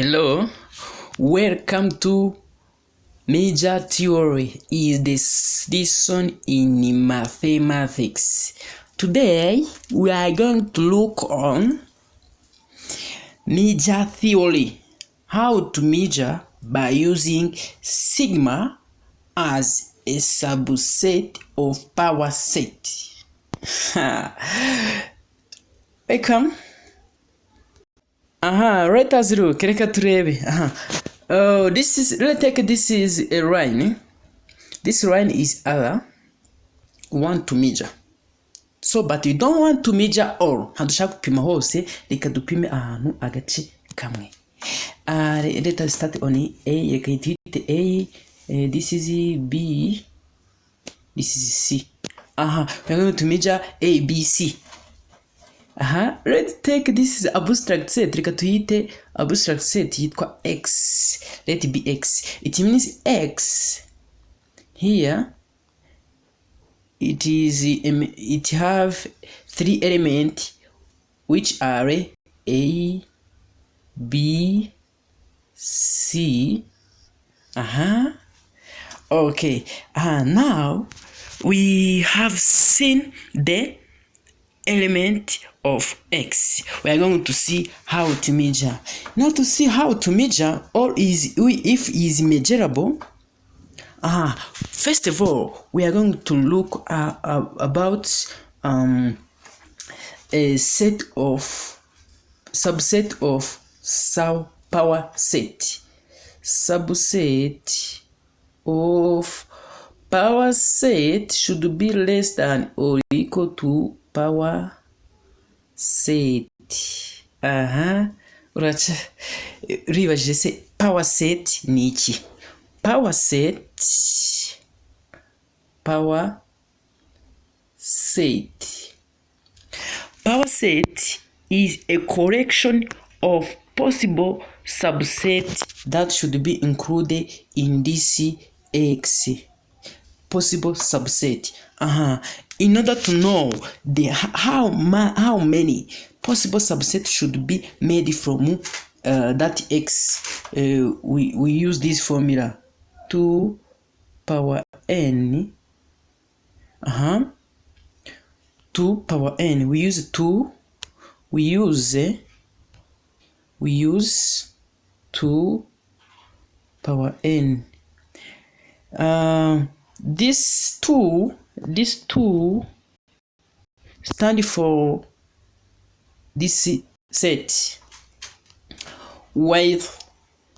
Hello, welcome to Major Theory is this lesson in mathematics. Today we are going to look on major theory, how to measure by using sigma as a subset of power set. Welcome. Let us look. Reka turebe. This is a line. This line is R. We want to measure. So, but you don't want to measure all. Handushaka kupima hose, reka dupime ahantu agace kamwe. Let us start on A. Reka yitwite A. This is B. This is C. We are going to measure A, B, C. Let's take this abstract set. Reka tuyite abstract set yitwa X. Let it be X. It means X. Here it have three elements which are A, B, C. Okay. Now we have seen the element of X. We are going to see how to measure. Now to see how to measure or if is measurable. First of all, we are going to look about a subset of power set. Subset of power set should be less than or equal to power set. Uribajije se power set ni iki? Power set is a collection of possible subsets that should be included in this X. Possible subset. In order to know how many possible subsets should be made from that X, we use this formula 2 power n. 2 power n. We use 2. We use 2 power n. This 2 stand for this set, while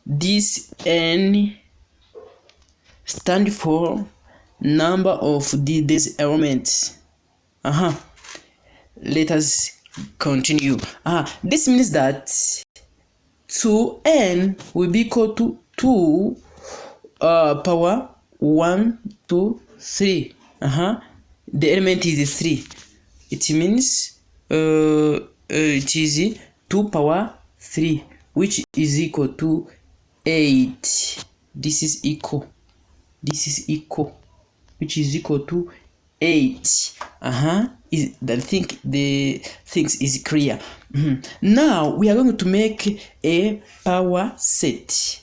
this n stand for number of these elements. Let us continue. This means that 2n will be equal to 2 power 1, 2, 3. The element is 3. It means it is 2 power 3, which is equal to 8. This is equal, which is equal to 8. The things is clear. Now we are going to make a power set.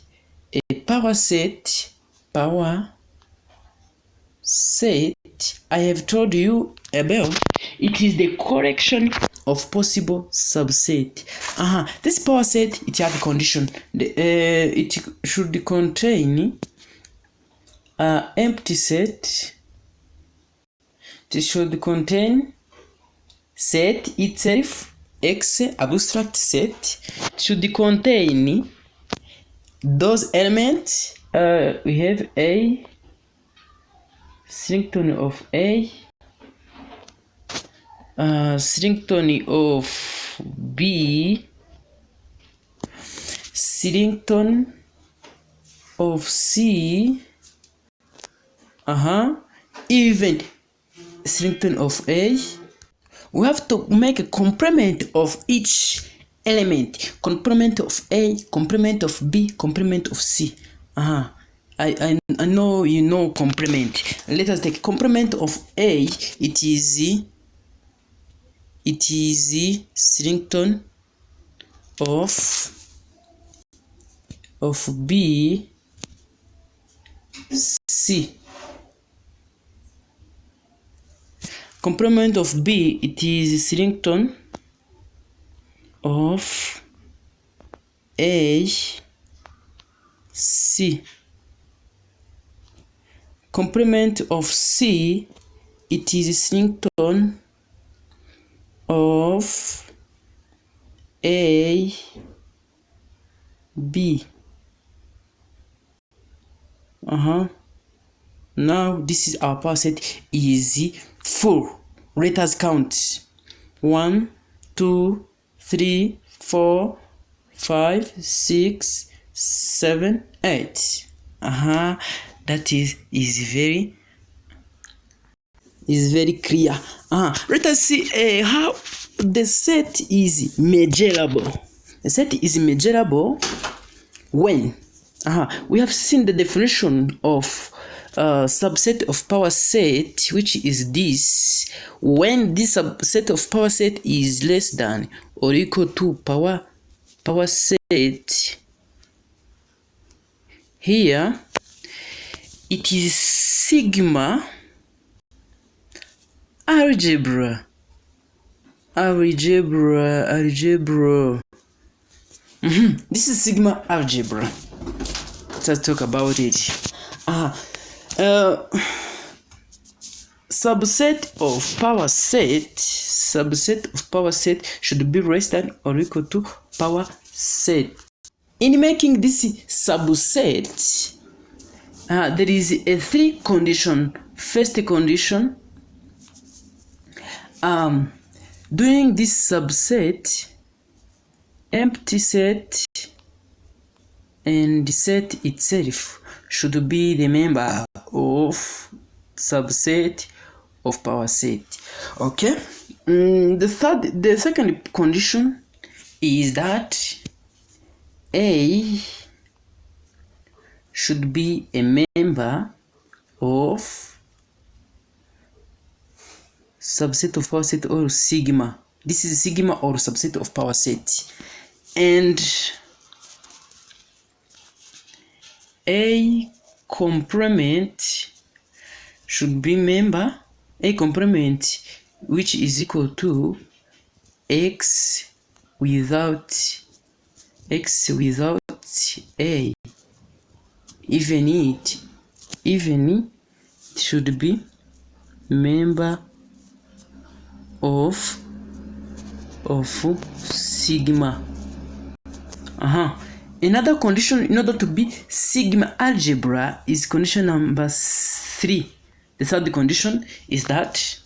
Power set, I have told you about, it is the collection of possible subset. This power set, it has a condition. It should contain an empty set. It should contain set itself, X abstract set. It should contain those elements. We have A, singleton of A, singleton of B, singleton of C, even singleton of A. We have to make a complement of each element. Complement of A, complement of B, complement of C. I know you know complement. Let us take complement of A. It is singleton of of B C. Complement of B, it is Srington of A C. Complement of C, it is Srington of A B. Now this is our power set is full. Let us count. 1, 2, 3, 4, 5, 6, 7, 8. That is very clear. Let us see how the set is measurable. The set is measurable when we have seen the definition of subset of power set, which is this: when this subset of power set is less than or equal to power set. Here it is sigma algebra. This is sigma algebra. Let's talk about it. Subset of power set should be less than or equal to power set. In making this subset, there is a 3 condition. First condition, doing this subset, empty set and the set itself should be the member of subset of power set. Okay. The second condition is that A should be a member of subset of power set or sigma. This is sigma or subset of power set. And A complement should be member, A complement which is equal to X without A. Even it should be member of sigma. Another condition in order to be sigma algebra is condition number 3. The third condition is that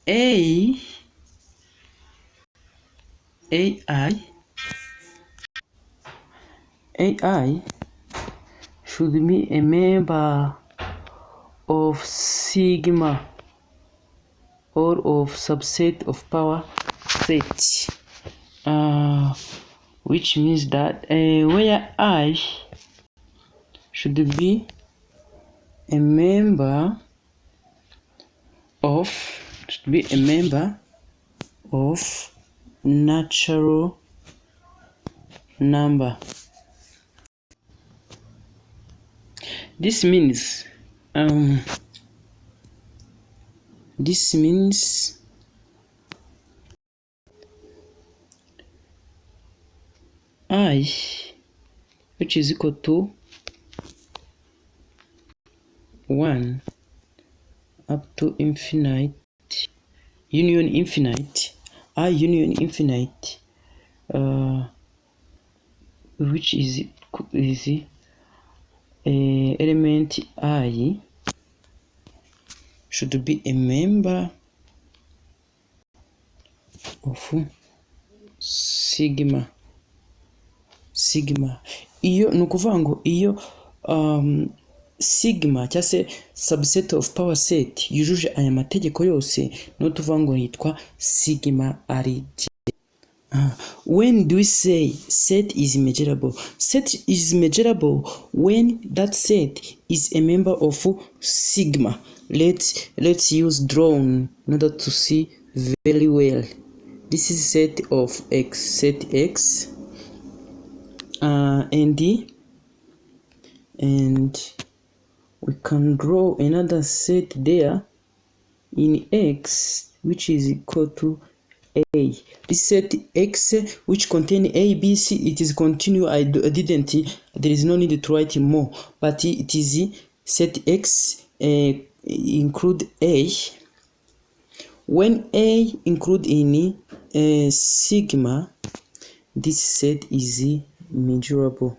AI should be a member of sigma or of subset of power set, which means that where I should be a member of natural number. This means I, which is equal to 1 up to infinite, union infinite, I union infinite, which is element I should be a member of sigma. Iyo nukuvuga ngo iyo sigma cyangwa se subset of power set yujuje aya mategeko yose no tuvuga ngo yitwa sigma algebra. When do we say set is measurable? Set is measurable when that set is a member of sigma. Let's use drawn in order to see very well. This is set of x, set x. and we can draw another set there in X, which is equal to A. This set X, which contain A, B, C, it is continuous. I didn't, there is no need to write more, but it is set X include A. When A include in sigma, this set is measurable.